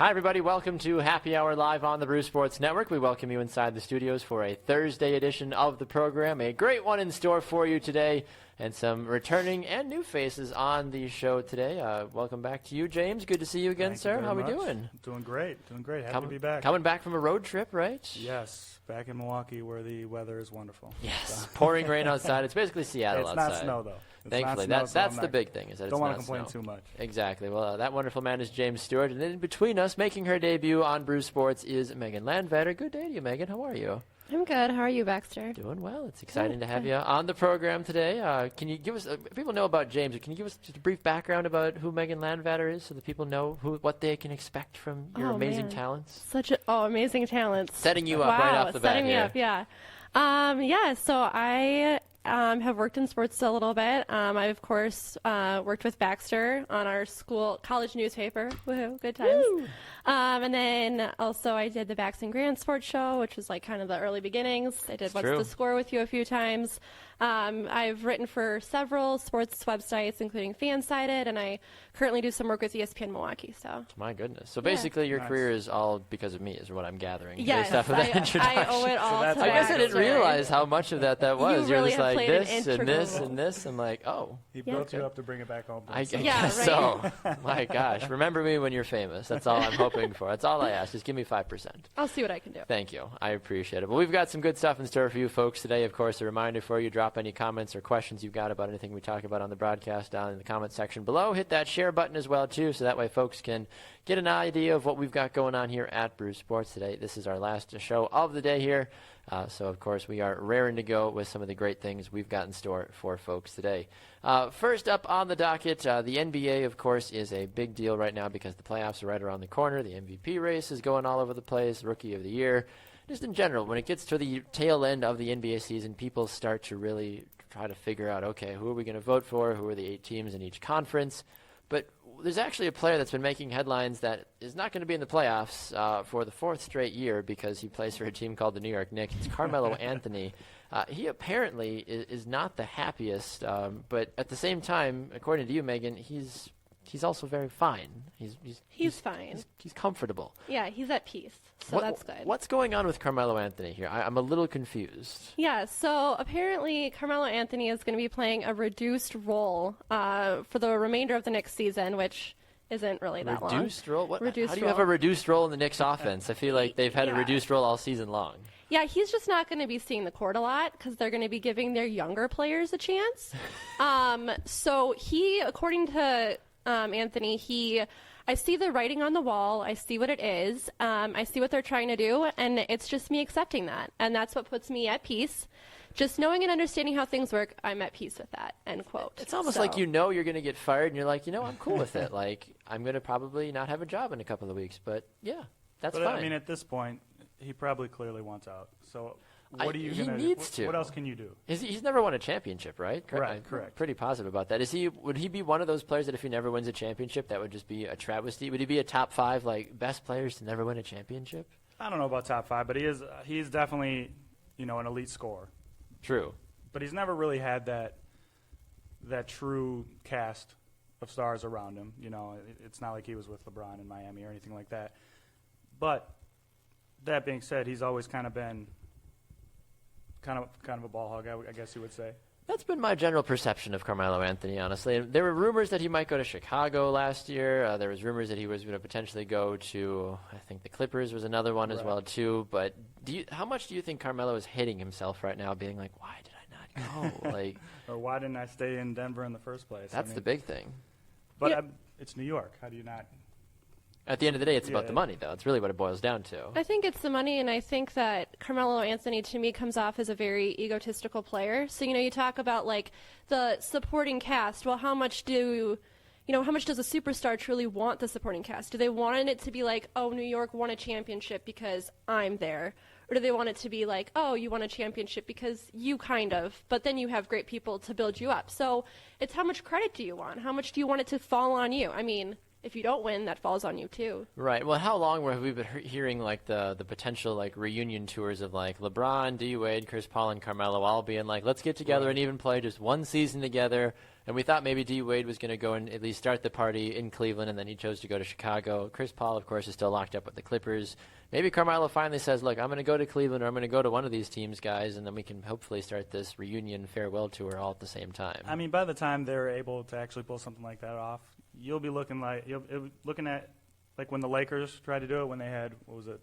Hi, everybody. Welcome to Happy Hour Live on the Brew Sports Network. We welcome you inside the studios for a Thursday edition of the program. A great one in store for you today, and some returning and new faces on the show today. Welcome back to you, James. Good to see you again, sir. How are we doing? Doing great. Happy to be back. Coming back from a road trip, right? Yes, back in Milwaukee where the weather is wonderful. Yes, pouring rain outside. It's basically Seattle outside. It's not snow, though. Thankfully, that's the big thing. Is that don't want to complain too much. Exactly. Well, that wonderful man is James Stewart, and in between us, making her debut on Brew Sports is Megan Landvetter. Good day to you, Megan. How are you? I'm good. How are you, Baxter? Doing well. It's exciting to have you on the program today. Can you give us, people know about James, can you give us just a brief background about who Megan Landvetter is so that people know what they can expect from your amazing talents? Amazing talents. Setting you up right off the bat. Setting me up, yeah. So I have worked in sports a little bit. I, of course, worked with Baxter on our college newspaper. Woohoo, good times. Woo! And then also I did the Bax and Grant Sports Show, which was like kind of the early beginnings. I did What's the Score with you a few times. I've written for several sports websites, including Fansided, and I currently do some work with ESPN Milwaukee. So. My goodness. So basically your career is all because of me, is what I'm gathering. Yes, based off of that introduction. I owe it all to I guess I didn't realize how much of that was. You really You're just like this and this and this. I'm like, oh. He built you up to bring it back home. I guess right? So. My gosh. Remember me when you're famous. That's all I'm hoping for. That's all I ask. Just give me 5%. I'll see what I can do. Thank you. I appreciate it. Well, we've got some good stuff in store for you folks today. Of course, a reminder for you, drop any comments or questions you've got about anything we talk about on the broadcast down in the comment section below. Hit that share button as well, too, so that way folks can get an idea of what we've got going on here at Brew Sports today. This is our last show of the day here. So, of course, we are raring to go with some of the great things we've got in store for folks today. First up on the docket, the NBA, of course, is a big deal right now because the playoffs are right around the corner. The MVP race is going all over the place, Rookie of the Year. Just in general, when it gets to the tail end of the NBA season, people start to really try to figure out, okay, who are we going to vote for? Who are the 8 teams in each conference? But there's actually a player that's been making headlines that is not going to be in the playoffs for the 4th straight year because he plays for a team called the New York Knicks. It's Carmelo Anthony. He apparently is not the happiest, but at the same time, according to you, Megan, he's also very fine. He's fine. He's comfortable. Yeah, he's at peace, so that's good. What's going on with Carmelo Anthony here? I'm a little confused. Yeah, so apparently Carmelo Anthony is going to be playing a reduced role for the remainder of the next season, which isn't really that long. Reduced role? How do you role. have a reduced role in the Knicks offense? I feel like they've had a reduced role all season long. Yeah, he's just not going to be seeing the court a lot because they're going to be giving their younger players a chance. So he, according to Anthony, I see the writing on the wall. I see what it is. I see what they're trying to do, and it's just me accepting that. And that's what puts me at peace. Just knowing and understanding how things work, I'm at peace with that, end quote. It's almost like you're going to get fired, and you're like, I'm cool with it. Like, I'm going to probably not have a job in a couple of weeks, but, yeah, that's fine. I mean, at this point, he probably clearly wants out. So what are you going to do? He needs to. What else can you do? He's never won a championship, right? Right, correct. I'm pretty positive about that. Would he be one of those players that if he never wins a championship, that would just be a travesty? Would he be a top 5, best players to never win a championship? I don't know about top 5, but he's definitely, an elite scorer. True. But he's never really had that true cast of stars around him. It's not like he was with LeBron in Miami or anything like that. But that being said, he's always kind of been kind of a ball hog, I guess you would say. That's been my general perception of Carmelo Anthony, honestly. There were rumors that he might go to Chicago last year. There was rumors that he was going to potentially go to, I think the Clippers was another one as well, too. But how much do you think Carmelo is hating himself right now, being like, why did I not go? Or why didn't I stay in Denver in the first place? That's the big thing. But it's New York. How do you not? At the end of the day, it's about the money, though. It's really what it boils down to. I think it's the money, and I think that Carmelo Anthony, to me, comes off as a very egotistical player. So, you talk about, the supporting cast. Well, how much does a superstar truly want the supporting cast? Do they want it to be like, oh, New York won a championship because I'm there? Or do they want it to be like, oh, you won a championship because you kind of, but then you have great people to build you up? So it's how much credit do you want? How much do you want it to fall on you? I mean, if you don't win, that falls on you too. Right. Well, how long have we been hearing like the potential like reunion tours of like LeBron, D Wade, Chris Paul, and Carmelo all being like, let's get together and even play just one season together. And we thought maybe D Wade was going to go and at least start the party in Cleveland, and then he chose to go to Chicago. Chris Paul, of course, is still locked up with the Clippers. Maybe Carmelo finally says, look, I'm going to go to Cleveland, or I'm going to go to one of these teams, guys, and then we can hopefully start this reunion farewell tour all at the same time. I mean, by the time they're able to actually pull something like that off, you'll be looking at like when the Lakers tried to do it when they had, what was it,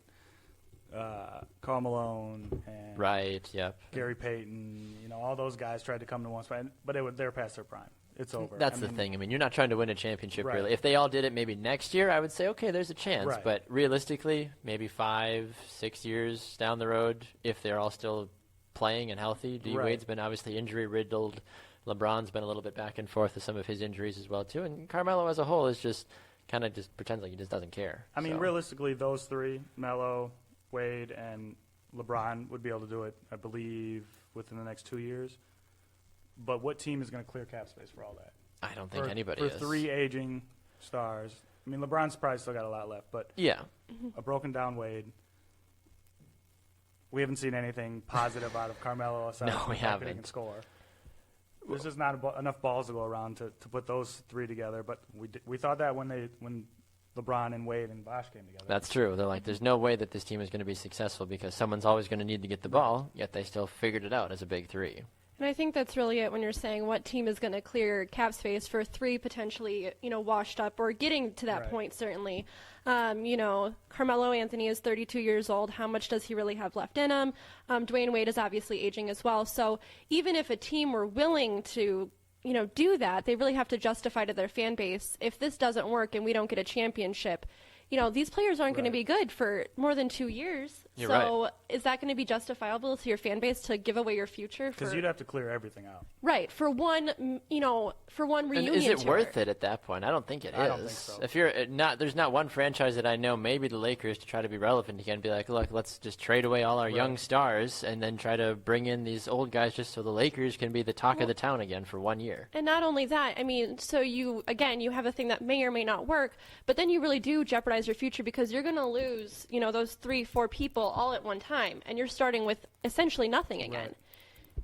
Karl Malone and Right, yep. Gary Payton, all those guys tried to come to one spot, but they're past their prime. It's over. That's the thing. I mean, you're not trying to win a championship, Right. really. If they all did it maybe next year, I would say, okay, there's a chance. Right. But realistically, maybe 5-6 years down the road, if they're all still playing and healthy. D. Right. Wade's been obviously injury-riddled. LeBron's been a little bit back and forth with some of his injuries as well, too. And Carmelo as a whole is just kind of just pretends like he just doesn't care. I mean, realistically, those three, Melo, Wade, and LeBron, would be able to do it, I believe, within the next 2 years. But what team is going to clear cap space for all that? I don't think anybody for is. three aging stars. I mean, LeBron's probably still got a lot left, but Yeah. a broken down Wade. We haven't seen anything positive out of Carmelo aside No, from we the fact that he haven't. can score. There's just not enough balls to go around to put those three together. But we thought that when LeBron and Wade and Bosh came together. That's true. They're like, there's no way that this team is going to be successful because someone's always going to need to get the ball, yet they still figured it out as a big three. And I think that's really it when you're saying what team is going to clear cap space for three potentially, washed up or getting to that Right. point, certainly. Carmelo Anthony is 32 years old. How much does he really have left in him? Dwayne Wade is obviously aging as well. So even if a team were willing to, do that, they really have to justify to their fan base, if this doesn't work and we don't get a championship, these players aren't going to be good for more than 2 years. You're so right. is that going to be justifiable to your fan base to give away your future? Because you'd have to clear everything out. Right, for one reunion And is it tour. worth it at that point? I don't think it is. I don't think so. If you're there's not one franchise that I know, maybe the Lakers, to try to be relevant again, be like, look, let's just trade away all our young stars and then try to bring in these old guys just so the Lakers can be the talk of the town again for 1 year. And not only that, I mean, so you have a thing that may or may not work, but then you really do jeopardize your future because you're going to lose, those 3-4 people all at one time, and you're starting with essentially nothing again. Right.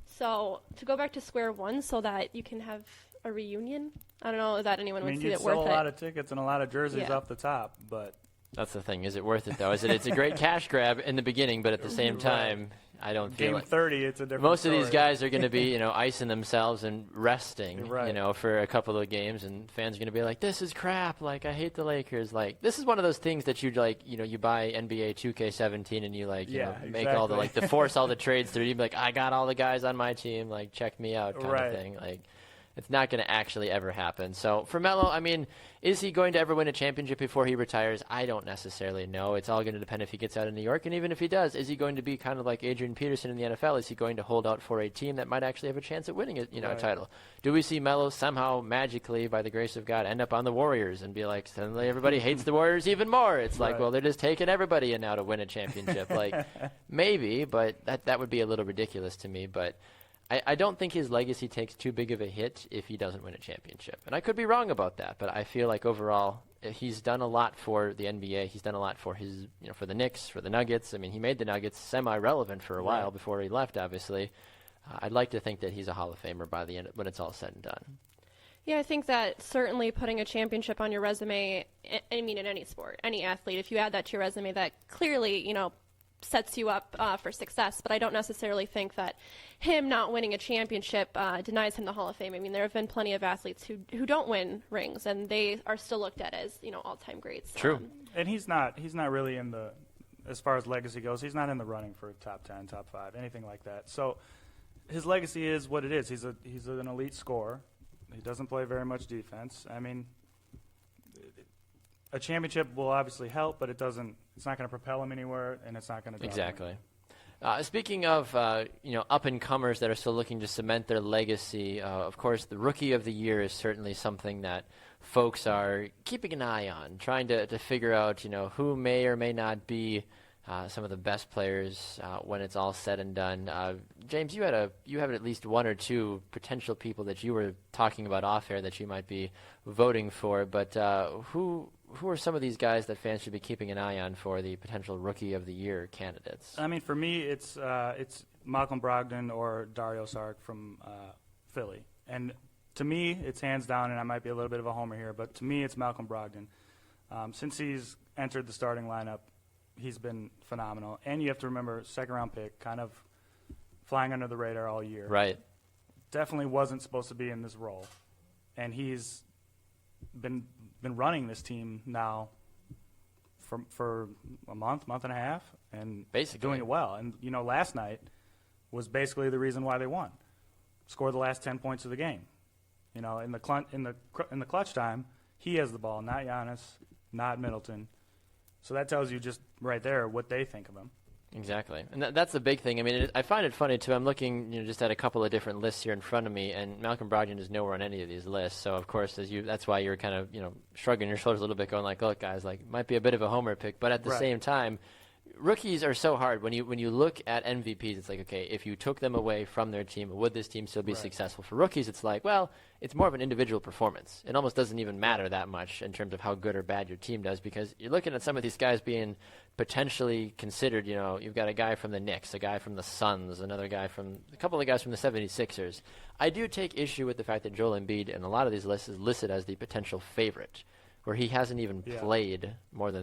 So to go back to square one so that you can have a reunion, I don't know that anyone I mean, would see you'd it sell worth a lot it. of tickets and a lot of jerseys Yeah. off the top, but That's the thing. Is it worth it, though? It's a great cash grab in the beginning, but at the same time, I don't feel game like 30, it's a different most of these story. guys are going to be, icing themselves and resting, Right. for a couple of games, and fans are going to be like, "This is crap. Like, I hate the Lakers." Like, this is one of those things that you you buy NBA 2K17 and you make all the exactly. to force all the trades through. You be like, "I got all the guys on my team. Like, check me out," kind Right. of thing. Like, it's not going to actually ever happen. So for Melo, I mean, is he going to ever win a championship before he retires? I don't necessarily know. It's all going to depend if he gets out of New York. And even if he does, is he going to be kind of like Adrian Peterson in the NFL? Is he going to hold out for a team that might actually have a chance at winning a title? Do we see Melo somehow magically, by the grace of God, end up on the Warriors and be like, suddenly everybody hates the Warriors even more? It's like, Right. well, they're just taking everybody in now to win a championship. Like, maybe, but that would be a little ridiculous to me. But I don't think his legacy takes too big of a hit if he doesn't win a championship. And I could be wrong about that, but I feel like overall he's done a lot for the NBA. He's done a lot for his, for the Knicks, for the Nuggets. I mean, he made the Nuggets semi-relevant for a while before he left, obviously. I'd like to think that he's a Hall of Famer by the end when it's all said and done. Yeah, I think that certainly putting a championship on your resume, I mean, in any sport, any athlete, if you add that to your resume, that clearly, sets you up for success. But I don't necessarily think that him not winning a championship denies him the Hall of Fame. I mean, there have been plenty of athletes who don't win rings, and they are still looked at as, all-time greats. True. And he's not really in the, as far as legacy goes, he's not in the running for top 10, top 5, anything like that. So his legacy is what it is. He's an elite scorer. He doesn't play very much defense. I mean, a championship will obviously help, but it's not going to propel him anywhere, and it's not going to draw him. Exactly. Speaking of, up-and-comers that are still looking to cement their legacy, of course, the Rookie of the Year is certainly something that folks are keeping an eye on, trying to figure out, who may or may not be some of the best players when it's all said and done. James, you have at least one or two potential people that you were talking about off air that you might be voting for. But who are some of these guys that fans should be keeping an eye on for the potential Rookie of the Year candidates? I mean, for me, it's Malcolm Brogdon or Dario Saric from Philly. And to me, it's hands down, and I might be a little bit of a homer here, but to me, it's Malcolm Brogdon. Since he's entered the starting lineup, he's been phenomenal. And you have to remember, second-round pick, kind of flying under the radar all year. Right. Definitely wasn't supposed to be in this role. And he's been running this team now for a month and a half, and basically doing it well. And, last night was basically the reason why they won. Scored the last 10 points of the game. In the clutch time, he has the ball, not Giannis, not Middleton. So that tells you just right there what they think of him. Exactly. And that's the big thing. I mean, I find it funny, too. I'm looking just at a couple of different lists here in front of me, and Malcolm Brogdon is nowhere on any of these lists. So, of course, that's why you're kind of, shrugging your shoulders a little bit, going like, look, guys, might be a bit of a homer pick. But at the same time, rookies are so hard. When you look at MVPs, it's like, okay, if you took them away from their team, would this team still be successful? For rookies, it's like, well, it's more of an individual performance. It almost doesn't even matter that much in terms of how good or bad your team does, because you're looking at some of these guys being potentially considered. You've got a guy from the Knicks, a guy from the Suns, a couple of guys from the 76ers. I do take issue with the fact that Joel Embiid in a lot of these lists is listed as the potential favorite, where he hasn't even played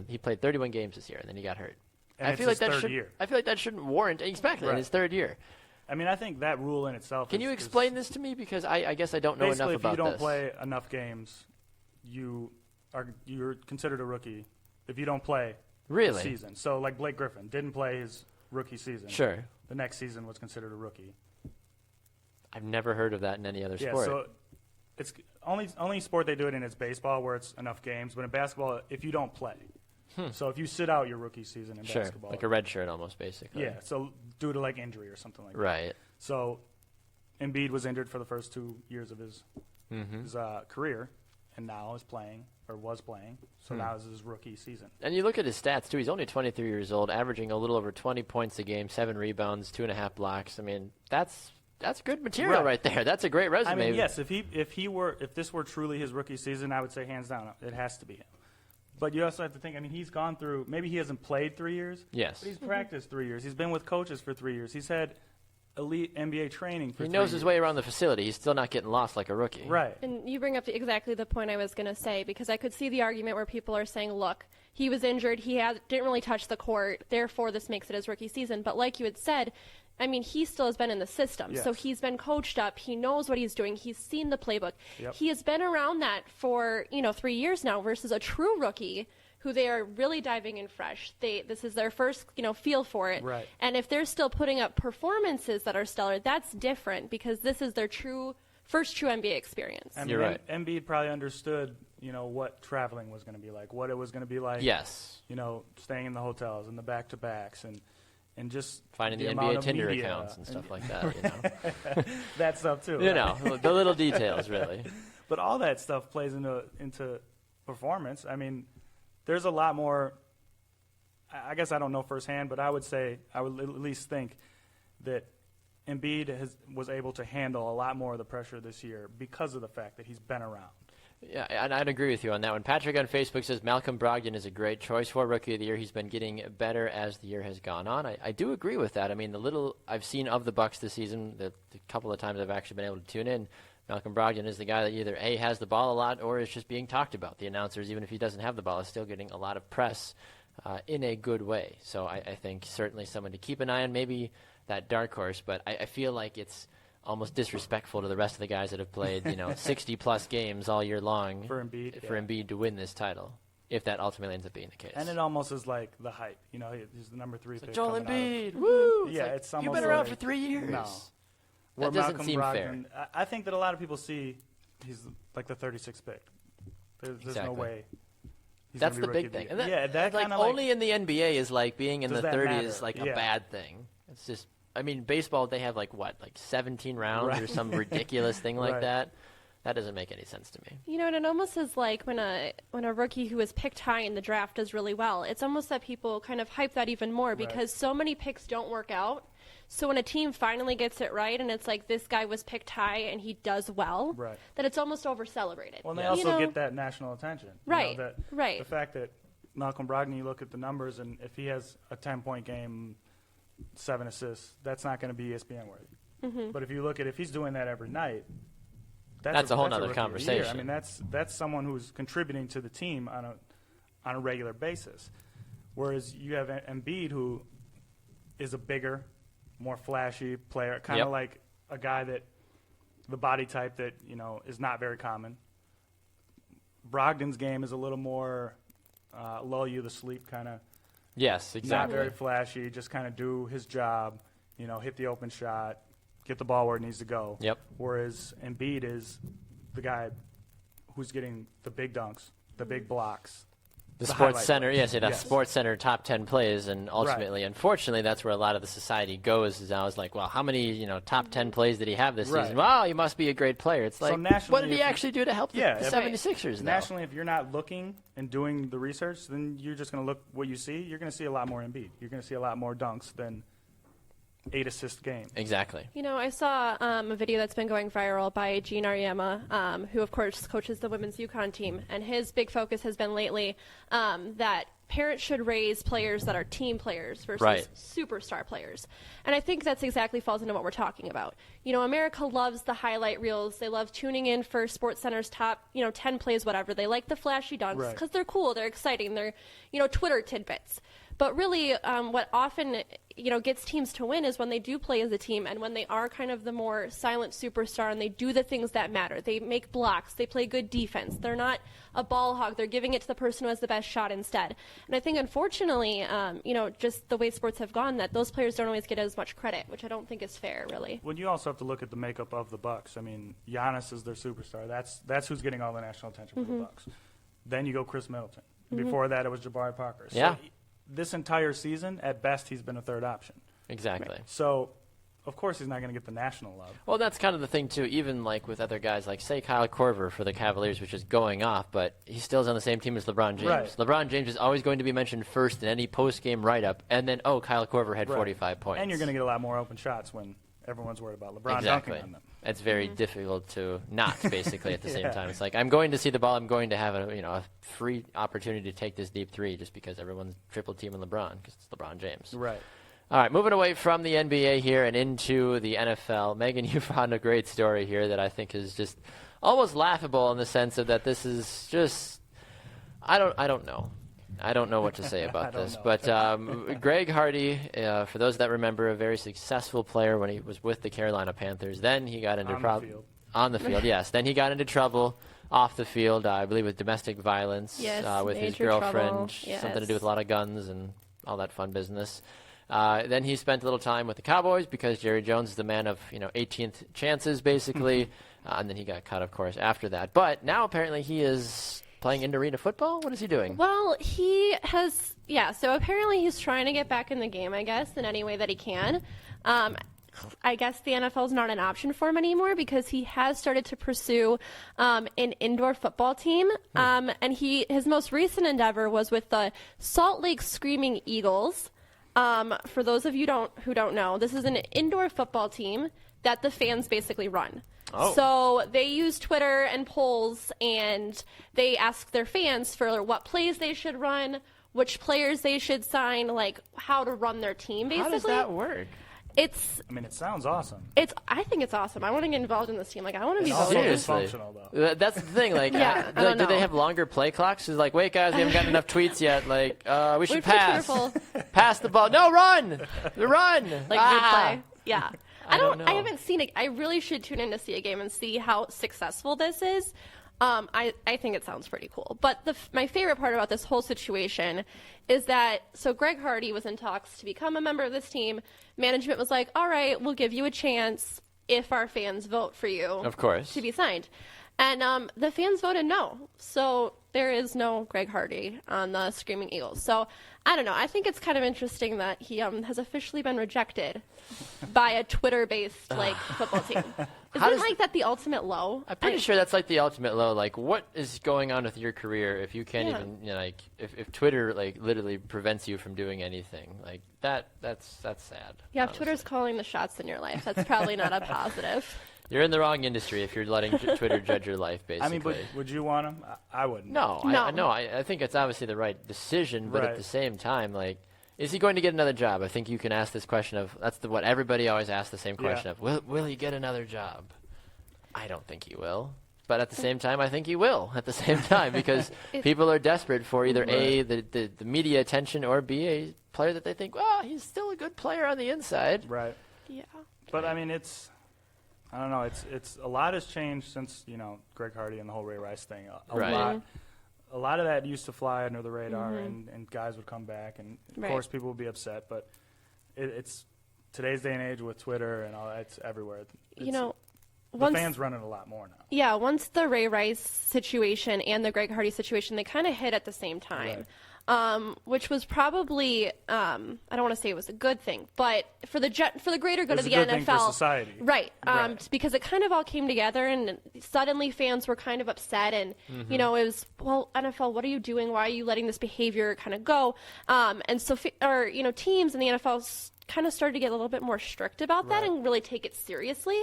he played 31 games this year, and then he got hurt. And I feel like that shouldn't warrant exactly in his third year. I mean, I think that rule in itself. Can you explain this to me, because I guess I don't know enough about this. Basically, if you don't play enough games, you're considered a rookie. If you don't play the season, so like Blake Griffin didn't play his rookie season. Sure. The next season was considered a rookie. I've never heard of that in any other sport. Yeah, so it's only sport they do it in is baseball, where it's enough games. But in basketball, if you don't play. So if you sit out your rookie season in basketball. Like a red shirt almost, basically. Yeah, so due to like injury or something like that. Right. So Embiid was injured for the first 2 years of his career, and now is playing, or was playing. So now is his rookie season. And you look at his stats, too. He's only 23 years old, averaging a little over 20 points a game, 7 rebounds, 2.5 blocks. I mean, that's good material right there. That's a great resume. I mean, yes, if this were truly his rookie season, I would say hands down, it has to be him. But you also have to think, I mean, he's gone through, maybe he hasn't played 3 years. Yes. But he's practiced 3 years. He's been with coaches for 3 years. He's had elite NBA training for 3 years. He knows his way around the facility. He's still not getting lost like a rookie. Right. And you bring up exactly the point I was going to say, because I could see the argument where people are saying, look, he was injured, didn't really touch the court, therefore this makes it his rookie season. But like you had said, I mean, he still has been in the system. Yes. So he's been coached up. He knows what he's doing. He's seen the playbook. Yep. He has been around that for, 3 years now versus a true rookie who they are really diving in fresh. This is their first, feel for it. Right. And if they're still putting up performances that are stellar, that's different, because this is their first true NBA experience. I mean, You're right. Embiid probably understood, what traveling was going to be like, what it was going to be like. Yes. Staying in the hotels and the back-to-backs and just finding the NBA Tinder accounts and stuff like that. That stuff too. The little details, really. But all that stuff plays into performance. I mean, there's a lot more. I guess I don't know firsthand, but I would at least think that Embiid was able to handle a lot more of the pressure this year because of the fact that he's been around. Yeah, and I'd agree with you on that one. Patrick on Facebook says Malcolm Brogdon is a great choice for Rookie of the Year. He's been getting better as the year has gone on. I do agree with that. I mean, the little I've seen of the Bucks this season, the couple of times I've actually been able to tune in, Malcolm Brogdon is the guy that either A, has the ball a lot, or is just being talked about. The announcers, even if he doesn't have the ball, is still getting a lot of press in a good way. So I think certainly someone to keep an eye on, maybe that dark horse, but I feel like it's almost disrespectful to the rest of the guys that have played 60-plus games all year long for Embiid to win this title, if that ultimately ends up being the case. And it almost is like the hype. He's the number 3 pick. Joel Embiid, woo! Yeah, it's almost you've been around for 3 years. No. That doesn't seem fair. I think that a lot of people see he's like the 36th pick. There's no way. That's the big thing. That like only in the NBA is like being in the 30s is like a Yeah. bad thing. It's just, I mean, baseball, they have like 17 rounds or some ridiculous thing like Right. that. That doesn't make any sense to me. You know, and it almost is like when a rookie who was picked high in the draft does really well. It's almost that people kind of hype that even more because so many picks don't work out. So when a team finally gets it right and it's like this guy was picked high and he does well, that it's almost over-celebrated. Well, and they also get that national attention. Right, right. The fact that Malcolm Brogdon, you look at the numbers, and if he has a 10-point game, 7 assists, that's not going to be ESPN worthy. But if you look at if he's doing that every night, that's a whole other conversation. I mean, that's someone who's contributing to the team on a regular basis. Whereas you have Embiid, who is a bigger, more flashy player, kind of like a guy that the body type that is not very common. Brogdon's game is a little more lull you to sleep kind of. Yes, exactly. Not very flashy, just kind of do his job, hit the open shot, get the ball where it needs to go. Yep. Whereas Embiid is the guy who's getting the big dunks, the big blocks. The Sports Center, Sports Center top 10 plays, and ultimately, unfortunately, that's where a lot of the society goes. Is I was like, well, how many top 10 plays did he have this season? Wow, he must be a great player. It's like, what did he actually do to help the 76ers? Nationally, if you're not looking and doing the research, then you're just going to look what you see. You're going to see a lot more Embiid. You're going to see a lot more dunks than 8-assist game. Exactly. I saw a video that's been going viral by Gene Auriemma, who, of course, coaches the women's UConn team. And his big focus has been lately that parents should raise players that are team players versus superstar players. And I think that's exactly falls into what we're talking about. America loves the highlight reels. They love tuning in for SportsCenter's top, 10 plays, whatever. They like the flashy dunks because they're cool, they're exciting, they're, Twitter tidbits. But really, what often, gets teams to win is when they do play as a team and when they are kind of the more silent superstar and they do the things that matter. They make blocks. They play good defense. They're not a ball hog. They're giving it to the person who has the best shot instead. And I think, unfortunately, just the way sports have gone, that those players don't always get as much credit, which I don't think is fair, really. Well, you also have to look at the makeup of the Bucks. I mean, Giannis is their superstar. That's who's getting all the national attention for the Bucks. Then you go Chris Middleton. Before that, it was Jabari Parker. So this entire season, at best, he's been a third option. Exactly. So, of course, he's not going to get the national love. Well, that's kind of the thing, too. Even like with other guys, like, say, Kyle Korver for the Cavaliers, which is going off, but he still's on the same team as LeBron James. Right. LeBron James is always going to be mentioned first in any post-game write-up, and then, Kyle Korver had 45 points. And you're going to get a lot more open shots when everyone's worried about LeBron dunking on them. It's very difficult to not, basically, at the same time. It's like, I'm going to see the ball. I'm going to have a free opportunity to take this deep three just because everyone's triple teaming LeBron because it's LeBron James. Right. All right, moving away from the NBA here and into the NFL. Megan, you found a great story here that I think is just almost laughable in the sense of that this is just I don't know. I don't know what to say about this. But Greg Hardy, for those that remember, a very successful player when he was with the Carolina Panthers. Then he got into trouble. On the field, yes. Then he got into trouble off the field, I believe, with domestic violence with his girlfriend. Something to do with a lot of guns and all that fun business. Then he spent a little time with the Cowboys because Jerry Jones is the man of 18th chances, basically. And then he got cut, of course, after that. But now apparently he is playing in arena football? What is he doing? Well, he has, so apparently he's trying to get back in the game, I guess, in any way that he can. I guess the NFL is not an option for him anymore because he has started to pursue an indoor football team. And his most recent endeavor was with the Salt Lake Screaming Eagles. For those of you who don't know, this is an indoor football team that the fans basically run. Oh. So they use Twitter and polls, and they ask their fans for what plays they should run, which players they should sign, like how to run their team, basically. How does that work? It sounds awesome. I think it's awesome. I want to get involved in this team. Like, I want to be functional, though. That's the thing. Like, do they have longer play clocks? It's like, wait, guys, we haven't gotten enough tweets yet. Like, we should pass. Pass the ball. No, run! Run! Like, good play. Yeah. I don't know. I haven't seen it. I really should tune in to see a game and see how successful this is. I think it sounds pretty cool. But my favorite part about this whole situation is that, so Greg Hardy was in talks to become a member of this team. Management was like, all right, we'll give you a chance if our fans vote for you. Of course. To be signed. And the fans voted no. So there is no Greg Hardy on the Screaming Eagles. So I don't know. I think it's kind of interesting that he has officially been rejected by a Twitter-based football team. Isn't like that the ultimate low? I'm pretty sure that's like the ultimate low. Like, what is going on with your career if you can't even, like, if Twitter, like, literally prevents you from doing anything? Like, that's sad. Yeah, if Twitter's calling the shots in your life, that's probably not a positive. You're in the wrong industry if you're letting Twitter judge your life, basically. I mean, but would you want him? I wouldn't. No. I think it's obviously the right decision, but at the same time, like, is he going to get another job? I think you can ask this question of, what everybody always asks the same question of, will he get another job? I don't think he will. But at the same time, I think he will at the same time because people are desperate for either A, the media attention, or B, a player that they think, well, he's still a good player on the inside. Right. Yeah. But, I mean, I don't know. It's a lot has changed since, Greg Hardy and the whole Ray Rice thing. A lot of that used to fly under the radar, and guys would come back, and of course people would be upset. But it's today's day and age with Twitter and all that. It's everywhere. The fans run it a lot more now. Yeah, once the Ray Rice situation and the Greg Hardy situation, they kind of hit at the same time, which was probably I don't want to say it was a good thing, but for the greater good of the NFL, thing for society, right? Because it kind of all came together, and suddenly fans were kind of upset, and it was, well, NFL, what are you doing? Why are you letting this behavior kind of go? And so, teams in the NFL kind of started to get a little bit more strict about that and really take it seriously.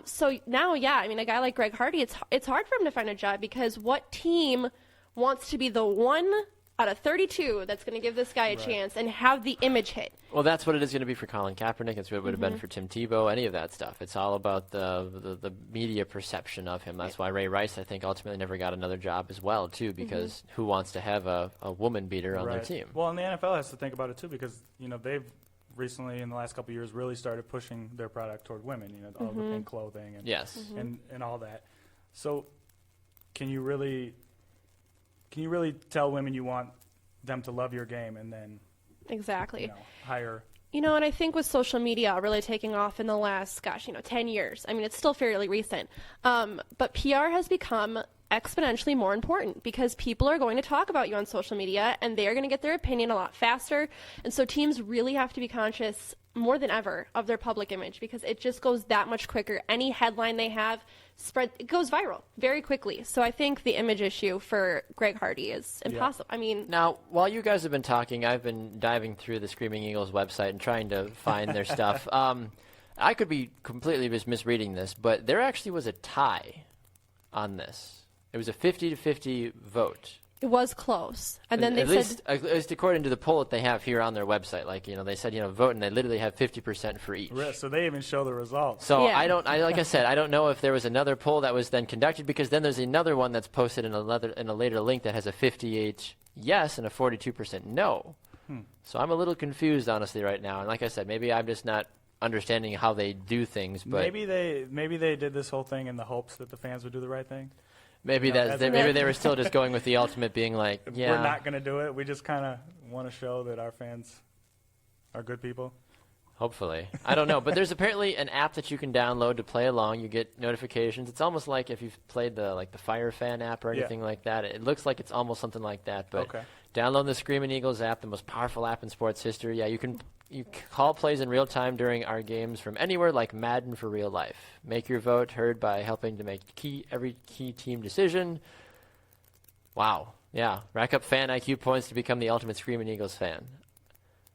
So now, I mean, a guy like Greg Hardy, it's hard for him to find a job because what team wants to be the one out of 32 that's going to give this guy a chance and have the image hit? Well, that's what it is going to be for Colin Kaepernick. It's what it would have been for Tim Tebow, any of that stuff. It's all about the media perception of him. That's why Ray Rice, I think, ultimately never got another job as well, too, because who wants to have a woman beater on their team? Well, and the NFL has to think about it, too, because, they've recently, in the last couple of years, really started pushing their product toward women, all the pink clothing and all that. So can you really tell women you want them to love your game and then hire? And I think with social media really taking off in the last, 10 years, I mean, it's still fairly recent, but PR has become exponentially more important because people are going to talk about you on social media and they are going to get their opinion a lot faster. And so teams really have to be conscious more than ever of their public image because it just goes that much quicker. Any headline they have it goes viral very quickly. So I think the image issue for Greg Hardy is impossible. I mean, now, while you guys have been talking, I've been diving through the Screaming Eagles website and trying to find their stuff. I could be completely just misreading this, but there actually was a tie on this. It was a 50-50 vote. It was close. And then at least according to the poll that they have here on their website, like, they said, vote, and they literally have 50% for each. So they even show the results. So like I said, I don't know if there was another poll that was then conducted because then there's another one that's posted in a later link that has a 58 yes and a 42% no. So I'm a little confused, honestly, right now. And like I said, maybe I'm just not understanding how they do things. But maybe they did this whole thing in the hopes that the fans would do the right thing. Maybe maybe they were still just going with the ultimate, being like, we're not going to do it. We just kind of want to show that our fans are good people. Hopefully. I don't know. But there's apparently an app that you can download to play along. You get notifications. It's almost like if you've played the Fire Fan app or anything like that. It looks like it's almost something like that. But download the Screaming Eagles app, the most powerful app in sports history. Yeah, you call plays in real time during our games from anywhere, like Madden for real life. Make your vote heard by helping to make every key team decision. Wow. Yeah. Rack up fan IQ points to become the ultimate Screaming Eagles fan.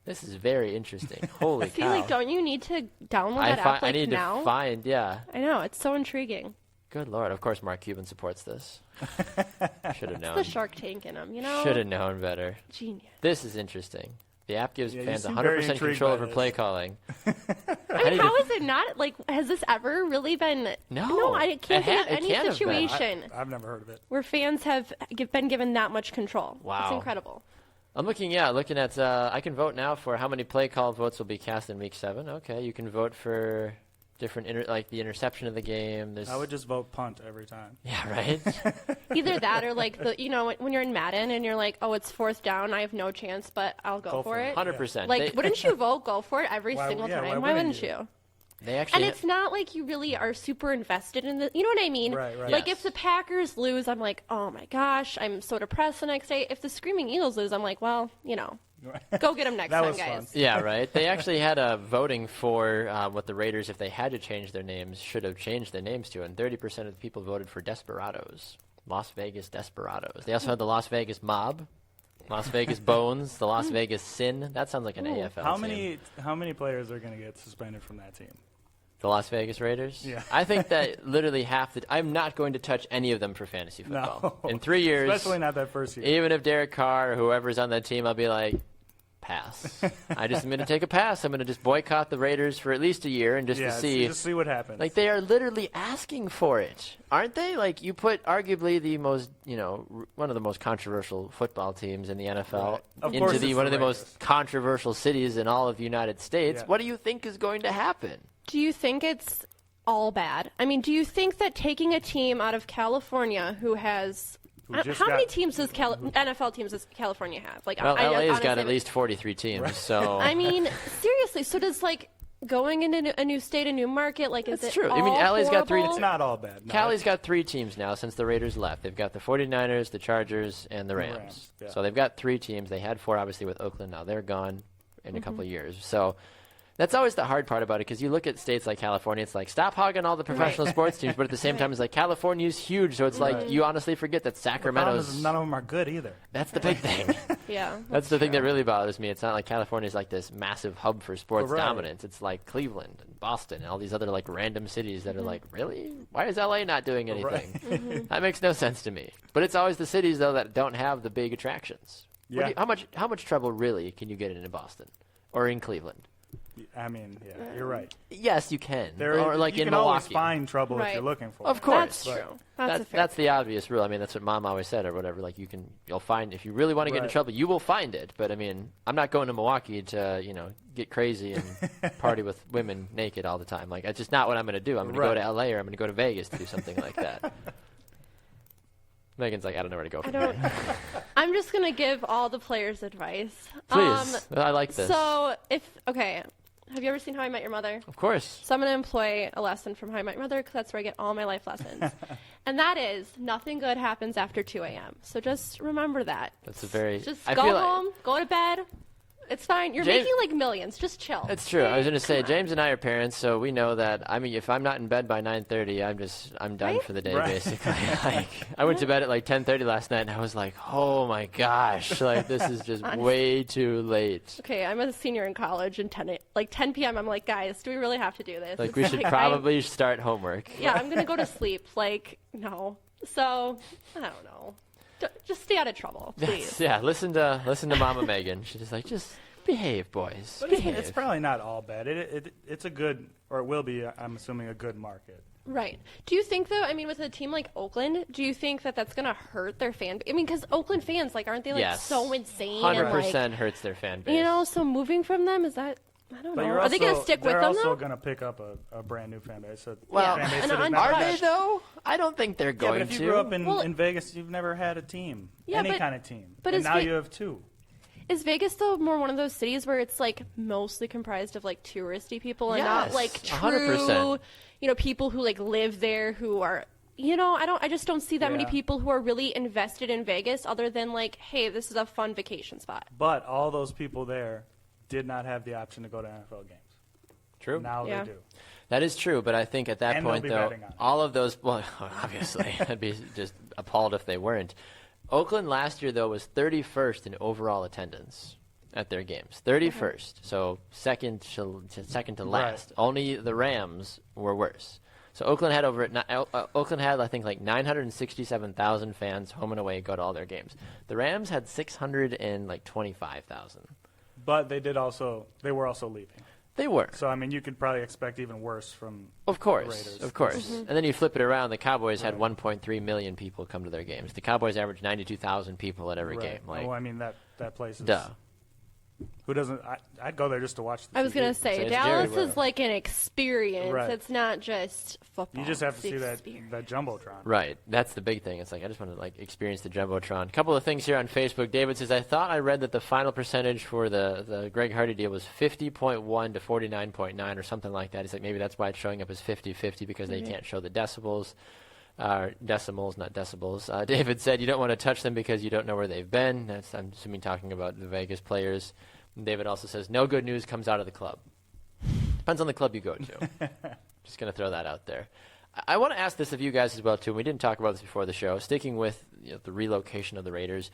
This is very interesting. Holy cow. I feel like, don't you need to download that app I need now? To find, yeah. I know. It's so intriguing. Good Lord. Of course, Mark Cuban supports this. Should have known. It's the Shark Tank in him, Should have known better. Genius. This is interesting. The app gives fans 100% control over play calling. I mean, how is it not? Like, has this ever really been? No, I can't think of any situation. I've never heard of it. Where fans have been given that much control. Wow. It's incredible. I'm looking at, I can vote now for how many play call votes will be cast in Week 7. Okay, you can vote for different, like the interception of the game. I would just vote punt every time. Yeah, right? Either that or like when you're in Madden and you're like, oh, it's 4th down, I have no chance, but I'll go for it. 100%. Like, wouldn't you vote go for it every single time? Why wouldn't you? They actually And it's not like you really are super invested in the. You know what I mean? Right. Like Yes. if the Packers lose, I'm like, oh my gosh, I'm so depressed the next day. If the Screaming Eagles lose, I'm like, well, go get them next That time, was guys. fun. Yeah, right. They actually had a voting for what the Raiders, if they had to change their names, should have changed their names to, and 30% of the people voted for Desperados, Las Vegas Desperados. They also had the Las Vegas Mob, Las Vegas Bones, the Las Vegas Sin. That sounds like an AFL team. How many players are going to get suspended from that team? The Las Vegas Raiders? Yeah. I think that literally I'm not going to touch any of them for fantasy football. No. In 3 years, Especially not that first year. even if Derek Carr or whoever's on that team, I'll be like, pass. I'm going to take a pass. I'm going to just boycott the Raiders for at least a year and just to see. Just see what happens. Like, they are literally asking for it, aren't they? Like, you put arguably the most, one of the most controversial football teams in the NFL Right. Of course into it's one the of the Raiders. most controversial cities in all of the United States. Yeah. What do you think is going to happen? Do you think it's all bad? I mean, do you think that taking a team out of California who has just how many got- teams does NFL teams does California have? Like, Well, LA's got honestly, at least 43 teams, so I mean, seriously. So does going into a new state, a new market, like is That's it true. I mean, all LA's got three- horrible? it's not all bad. No, Cali's got 3 teams now since the Raiders left. They've got the 49ers, the Chargers, and the Rams. Rams, yeah. So they've got 3 teams. They had 4, obviously, with Oakland. Now they're gone in a couple of years. So that's always the hard part about it, because you look at states like California, it's like, stop hogging all the professional sports teams, but at the same time, it's like, California's huge, so it's like, you honestly forget that The problem Sacramento's... is none of them are good either. That's the big thing. Yeah, That's the thing that really bothers me. It's not like California's like this massive hub for sports Right. dominance. It's like Cleveland and Boston and all these other like random cities that are like, really? Why is LA not doing anything? That makes no sense to me. But it's always the cities though that don't have the big attractions. What do Yeah. you- how much trouble really can you get in Boston or in Cleveland? I mean, yeah, you're right. Yes, you can. There, or like you in can always Milwaukee. find trouble if Right. you're looking for Of it. course. that's But true. That's a fair. That's the obvious rule. I mean, that's what Mom always said or whatever. Like you'll find if you really want to get into Right. trouble, you will find it. But I mean, I'm not going to Milwaukee to get crazy and party with women naked all the time. Like that's just not what I'm going to do. I'm going to go Right. to LA or I'm going to go to Vegas to do something like that. Megan's like, I don't know where to go I from don't. here. I'm just gonna give all the players advice. Please, I like this. So have you ever seen How I Met Your Mother? Of course. So I'm going to employ a lesson from How I Met Your Mother because that's where I get all my life lessons. And that is, nothing good happens after 2 a.m. So just remember that. That's a very. Just I go feel like- home, go to bed. It's fine. You're James- making like millions. Just chill. It's true. I was going to say, Come on. James and I are parents, so we know that. I mean, if I'm not in bed by 9:30, I'm done Right? for the day, Right. basically. Like, I went to bed at like 10:30 last night, and I was like, oh my gosh, like this is just way too late. Okay, I'm a senior in college, and 10 p.m. I'm like, guys, do we really have to do this? Like It's we should probably start homework. Yeah, I'm gonna go to sleep. Like, no. So I don't know. Just stay out of trouble, please. Yeah, listen to Mama Megan. She's just like, just behave, boys. But Behave. it's probably not all bad. It's a good, or it will be, I'm assuming, a good market. Right. Do you think, though, I mean, with a team like Oakland, do you think that that's going to hurt their fan I mean, because Oakland fans, like, aren't they, like, Yes. so insane? 100% And, hurts their fan like, base. so moving from them, is that, I don't But know. you're Are they going to also- stick with they're them, also though? going to pick up a brand new fan base. Well, fan base And that has I'm- never Are had they it. though? I don't think they're Yeah, going but if you to. grew up Well- in Vegas, you've never had a team, Yeah, any but- kind of team. but and is now Ve- you have 2. Is Vegas, though, more one of those cities where it's, like, mostly comprised of, like, touristy people and not, Yes, like, 100%. true, people who, like, live there who are... I just don't see that many Yeah. people who are really invested in Vegas other than like, hey, this is a fun vacation spot. But all those people there did not have the option to go to NFL games. True. Now Yeah. they do. That is true, but I think at that And they'll point, be though, betting on it. all of those, well, obviously, I'd be just appalled if they weren't. Oakland last year, though, was 31st in overall attendance at their games. 31st, so second to last. Right. Only the Rams were worse. So Oakland had I think, like 967,000 fans home and away go to all their games. The Rams had 625,000. But they were also leaving. They were. So, I mean, you could probably expect even worse from Of course, Raiders. of course. And then you flip it around. The Cowboys had 1.3 million people come to their games. The Cowboys averaged 92,000 people at every Right. game. Like, I mean, that place is duh. Who doesn't? I'd go there just to watch the I was going to So say, it's Dallas Jerry is like an experience. Right. It's not just football. You just have to It's see the that experience. Jumbotron. Right. That's the big thing. It's like I just want to experience the Jumbotron. A couple of things here on Facebook. David says, I thought I read that the final percentage for the Greg Hardy deal was 50.1 to 49.9 or something like that. He's like, maybe that's why it's showing up as 50-50 because they can't show the decibels. Decimals, not decibels. David said, you don't want to touch them because you don't know where they've been. That's, I'm assuming, talking about the Vegas players. And David also says, no good news comes out of the club. Depends on the club you go to. Just going to throw that out there. I want to ask this of you guys as well, too. We didn't talk about this before the show. Sticking with the relocation of the Raiders,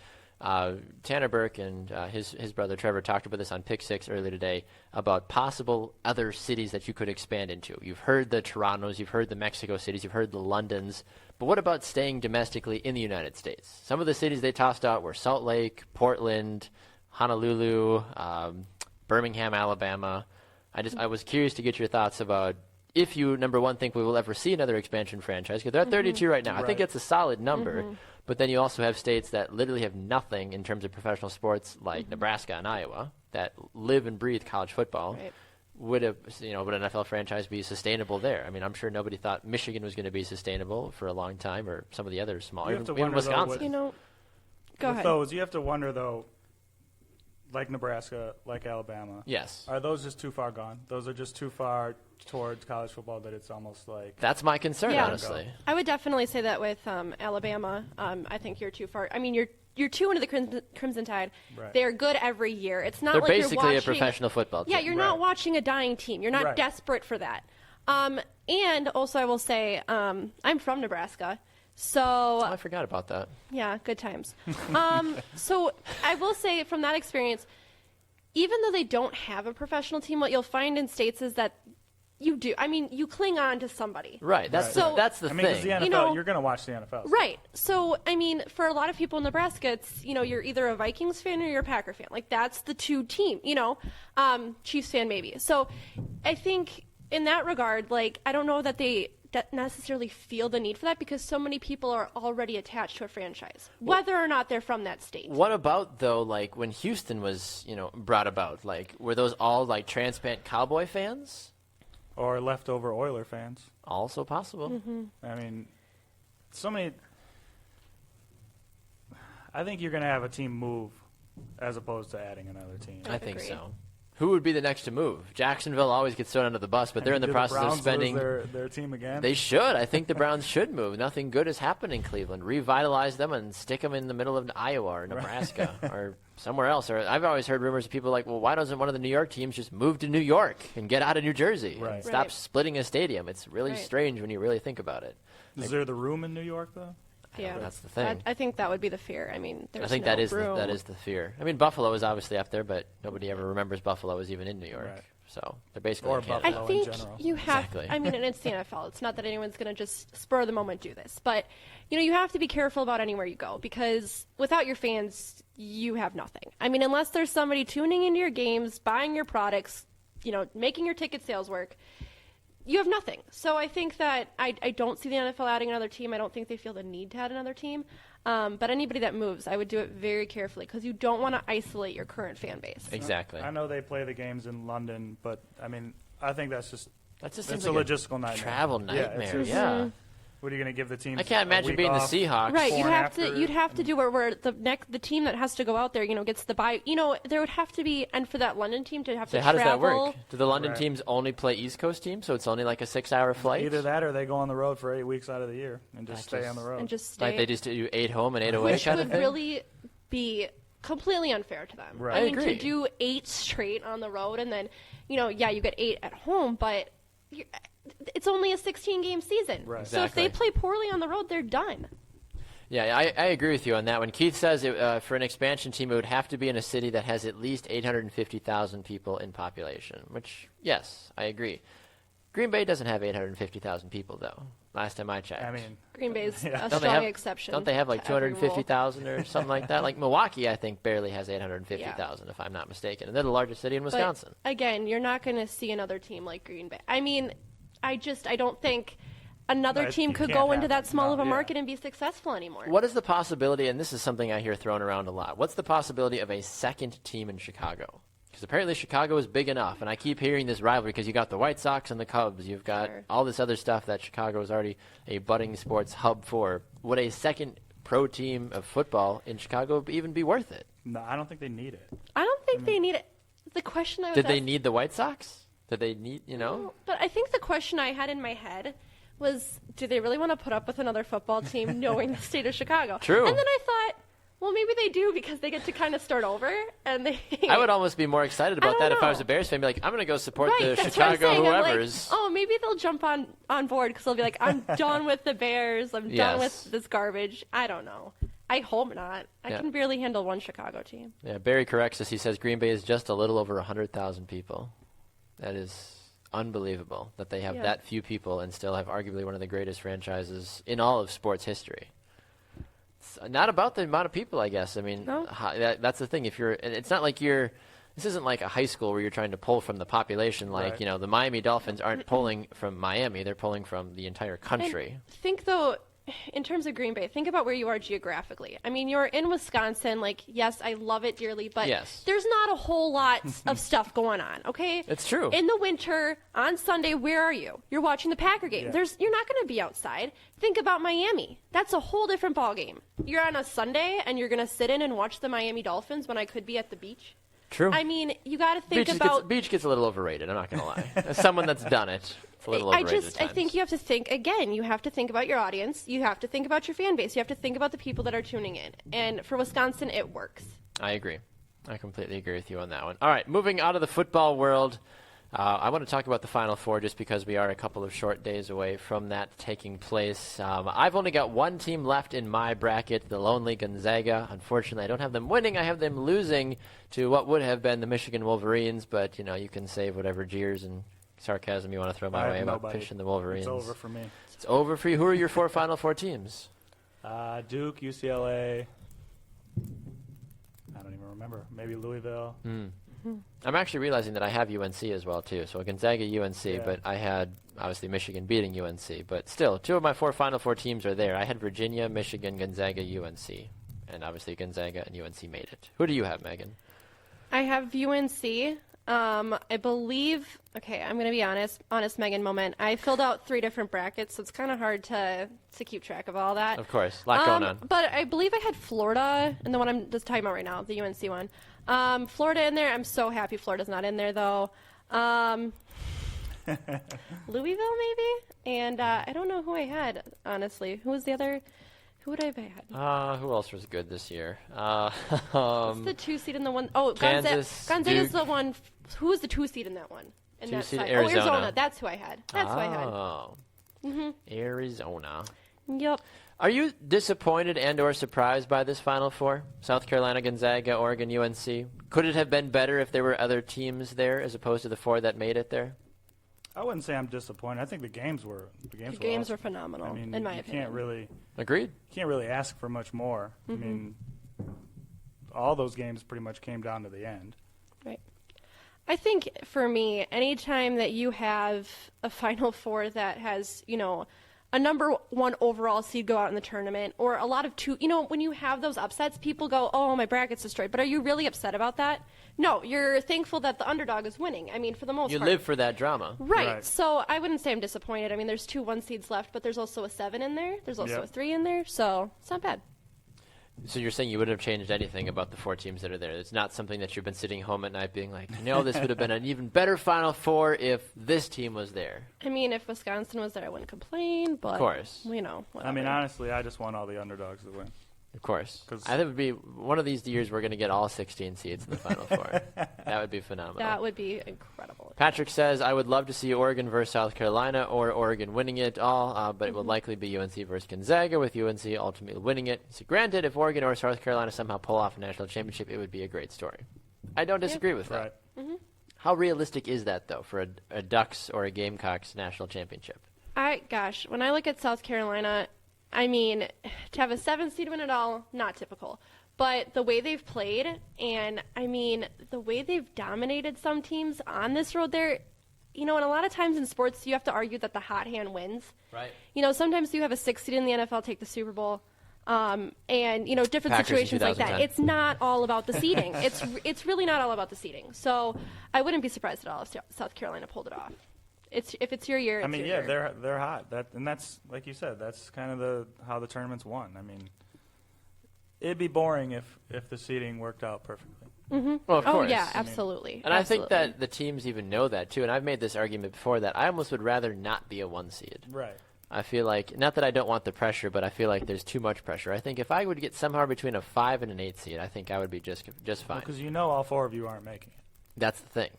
Tanner Burke and his brother Trevor talked about this on Pick 6 earlier today about possible other cities that you could expand into. You've heard the Torontos, you've heard the Mexico cities, you've heard the Londons. But what about staying domestically in the United States? Some of the cities they tossed out were Salt Lake, Portland, Honolulu, Birmingham, Alabama. I was curious to get your thoughts about if you, number one, think we will ever see another expansion franchise, because they're at 32 right now. I think it's a solid number. But then you also have states that literally have nothing in terms of professional sports, like Nebraska and Iowa, that live and breathe college football. Right. Would an NFL franchise be sustainable there? I mean, I'm sure nobody thought Michigan was going to be sustainable for a long time, or some of the other small, You have to even wonder, though, Wisconsin. Go With ahead. those, you have to wonder, though, like Nebraska, like Alabama. Yes. Are those just too far gone? Those are just too far towards college football that it's almost like. That's my concern, Yeah. honestly. I would definitely say that with Alabama. I think you're too far. I mean, you're too into the Crimson Tide. Right. They're good every year. It's not They're like basically you're watching a professional football team. Yeah, you're not Right. watching a dying team. You're not Right. desperate for that. And also, I will say, I'm from Nebraska. So, Oh, I forgot about that. yeah, good times. So I will say from that experience, even though they don't have a professional team, what you'll find in states is that you do. I mean, you cling on to somebody. Right. That's So- that's the I mean, because thing. the NFL, You know- you're going to watch the NFL. Right. So, I mean, for a lot of people in Nebraska, it's, you're either a Vikings fan or you're a Packer fan. Like, that's the two team, Chiefs fan maybe. So, I think in that regard, like, I don't know that they necessarily feel the need for that because so many people are already attached to a franchise, whether or not they're from that state. What about, though, like, when Houston was, brought about? Like, were those all, like, transplant Cowboy fans? Or leftover Oiler fans. Also possible. I mean, so many. I think you're going to have a team move as opposed to adding another team. I think Agreed. so. Who would be the next to move? Jacksonville always gets thrown under the bus, but they're in the Do process Browns of spending. lose their team again. They should. I think the Browns should move. Nothing good has happened in Cleveland. Revitalize them and stick them in the middle of Iowa or Nebraska or somewhere else. Or I've always heard rumors of people like, well, why doesn't one of the New York teams just move to New York and get out of New Jersey Right. and stop Right. splitting a stadium? It's really Right. strange when you really think about it. Is there the room in New York though? Yeah, That's the thing. I think that would be the fear. I mean, there's I think no that is room. that is the fear. I mean, Buffalo is obviously up there, but nobody ever remembers Buffalo was even in New York. Right. So they're basically Or in Canada. Buffalo. I in think general. you have. Exactly. I mean, and it's the NFL. It's not that anyone's going to just spur of the moment do this, but you have to be careful about anywhere you go because without your fans, you have nothing. I mean, unless there's somebody tuning into your games, buying your products, making your ticket sales work, you have nothing. So I think that I don't see the NFL adding another team. I don't think they feel the need to add another team. But anybody that moves, I would do it very carefully because you don't want to isolate your current fan base. Exactly. I know they play the games in London, but I mean, I think that's just That just it's seems a like logistical nightmare. travel Yeah, nightmare. it's just- Yeah. What are you going to give the team? I can't imagine being the Seahawks. Right, before and you'd have after? to do where the team that has to go out there, gets the bye. There would have to be, and for that London team to have So to how does that travel. work? Do the London Right. teams only play East Coast teams, so it's only like a 6-hour flight? Either that or they go on the road for 8 weeks out of the year and just That stay on the road. and just stay, Like they just do 8 home and 8 away which kind of would thing? really be completely unfair to them. Right. I I mean, agree. to do 8 straight on the road and then, you get 8 at home, but it's only a 16-game season. Right. So if they Exactly. play poorly on the road, they're done. Yeah, I agree with you on that one. Keith says for an expansion team, it would have to be in a city that has at least 850,000 people in population, which, yes, I agree. Green Bay doesn't have 850,000 people, though, last time I checked. I mean, Green Bay's a Don't they strong have, exception. Don't they have like to every rule. 250,000 or something like that? Like Milwaukee, I think, barely has 850,000, if I'm not mistaken. And they're the largest city in But, Wisconsin. again, you're not going to see another team like Green Bay. I mean, I don't think another No, team you could can't go into have that it. small No, of a yeah. market and be successful anymore. What is the possibility, and this is something I hear thrown around a lot, what's the possibility of a second team in Chicago? Because apparently Chicago is big enough, and I keep hearing this rivalry because you got the White Sox and the Cubs. You've got all this other stuff that Chicago is already a budding sports hub for. Would a second pro team of football in Chicago even be worth it? No, I don't think they need it. I don't think they need it. The question I was Did they need the White Sox? Did they need, No, but I think the question I had in my head was, do they really want to put up with another football team knowing the state of Chicago? True. And then I thought, well, maybe they do because they get to kind of start over. And they. I would almost be more excited about that if I was know. a Bears fan. Be like, I'm going to go support Right, the that's what I'm Chicago saying. I'm like, whoever's. oh, maybe they'll jump on board because they'll be like, I'm done with the Bears. I'm done with this garbage. I don't know. I hope not. I can barely handle one Chicago team. Yeah, Barry corrects us. He says Green Bay is just a little over 100,000 people. That is unbelievable that they have that few people and still have arguably one of the greatest franchises in all of sports history. It's not about the amount of people, I guess. I mean, that's the thing. It's not like this isn't like a high school where you're trying to pull from the population. Like, right. The Miami Dolphins aren't pulling from Miami. They're pulling from the entire country. And think, though, in terms of Green Bay, think about where you are geographically. I mean, you're in Wisconsin. Like, yes, I love it dearly, but there's not a whole lot of stuff going on, okay? It's true. In the winter, on Sunday, where are you? You're watching the Packer game. Yeah. You're not going to be outside. Think about Miami. That's a whole different ballgame. You're on a Sunday, and you're going to sit in and watch the Miami Dolphins when I could be at the beach. True. I mean, you got to think about... Beach gets a little overrated, I'm not going to lie. As someone that's done it, it's a little overrated at I think you have to think, again, you have to think about your audience. You have to think about your fan base. You have to think about the people that are tuning in. And for Wisconsin, it works. I agree. I completely agree with you on that one. All right, moving out of the football world, I want to talk about the Final Four just because we are a couple of short days away from that taking place. I've only got one team left in my bracket, the lonely Gonzaga. Unfortunately, I don't have them winning. I have them losing to what would have been the Michigan Wolverines, but, you can save whatever jeers and sarcasm you want to throw my way about pitching the Wolverines. It's over for me. It's over for you. Who are your four Final Four teams? Duke, UCLA. I don't even remember. Maybe Louisville. I'm actually realizing that I have UNC as well, too. So Gonzaga, UNC, but I had, obviously, Michigan beating UNC. But still, two of my four Final Four teams are there. I had Virginia, Michigan, Gonzaga, UNC. And obviously Gonzaga and UNC made it. Who do you have, Megan? I have UNC. I believe, I'm going to be honest Megan moment. I filled out 3 different brackets, so it's kind of hard to keep track of all that. Of course, a lot going on. But I believe I had Florida, and the one I'm just talking about right now, the UNC one. Florida in there. I'm so happy Florida's not in there, though. Louisville, maybe? And I don't know who I had, honestly. Who was the other? Who would I have had? Who else was good this year? What's the 2 seed in the one? Oh, Kansas, Gonzaga's Duke. the one. Who was the 2 seed in that one? In 2 that seed side? Arizona. Oh, Arizona. That's who I had. That's who I had. Oh. Arizona. Yep. Are you disappointed and or surprised by this Final Four? South Carolina, Gonzaga, Oregon, UNC. Could it have been better if there were other teams there as opposed to the 4 that made it there? I wouldn't say I'm disappointed. I think the games were were awesome. phenomenal, I mean, in my you opinion. Agreed. Can't really ask for much more. I mean, all those games pretty much came down to the end. Right. I think for me, anytime that you have a Final Four that has, a number 1 overall seed go out in the tournament, or a lot of 2, when you have those upsets, people go, oh, my bracket's destroyed. But are you really upset about that? No, you're thankful that the underdog is winning. I mean, for the most part. You live for that drama. Right. So I wouldn't say I'm disappointed. I mean, there's 2 1 seeds left, but there's also a 7 in there. There's also a 3 in there. So it's not bad. So you're saying you wouldn't have changed anything about the 4 teams that are there? It's not something that you've been sitting home at night being like, this would have been an even better Final Four if this team was there. I mean, if Wisconsin was there, I wouldn't complain. But, of course. Whatever. I mean, honestly, I just want all the underdogs to win. Of course. I think it would be one of these years we're going to get all 16 seeds in the Final Four. That would be phenomenal. That would be incredible. Patrick says, I would love to see Oregon versus South Carolina or Oregon winning it all, but it will likely be UNC versus Gonzaga, with UNC ultimately winning it. So granted, if Oregon or South Carolina somehow pull off a national championship, it would be a great story. I don't disagree with that. Right. How realistic is that, though, for a Ducks or a Gamecocks national championship? When I look at South Carolina, I mean, to have a 7 seed win it all, not typical. But the way they've played, and I mean, the way they've dominated some teams on this road there, and a lot of times in sports, you have to argue that the hot hand wins. Right. Sometimes you have a 6 seed in the NFL take the Super Bowl. And different Packers in situations like that. 2010. It's not all about the seeding. It's really not all about the seeding. So I wouldn't be surprised at all if South Carolina pulled it off. If it's your year. It's your year. they're hot. And that's like you said. That's kind of how the tournament's won. I mean, it'd be boring if the seeding worked out perfectly. Mm-hmm. Well, of course. Oh yeah, absolutely. And I think that the teams even know that too. And I've made this argument before that I almost would rather not be a 1 seed. Right. I feel like, not that I don't want the pressure, but I feel like there's too much pressure. I think if I would get somehow between a 5 and an 8 seed, I think I would be just fine. Because all 4 of you aren't making it. That's the thing.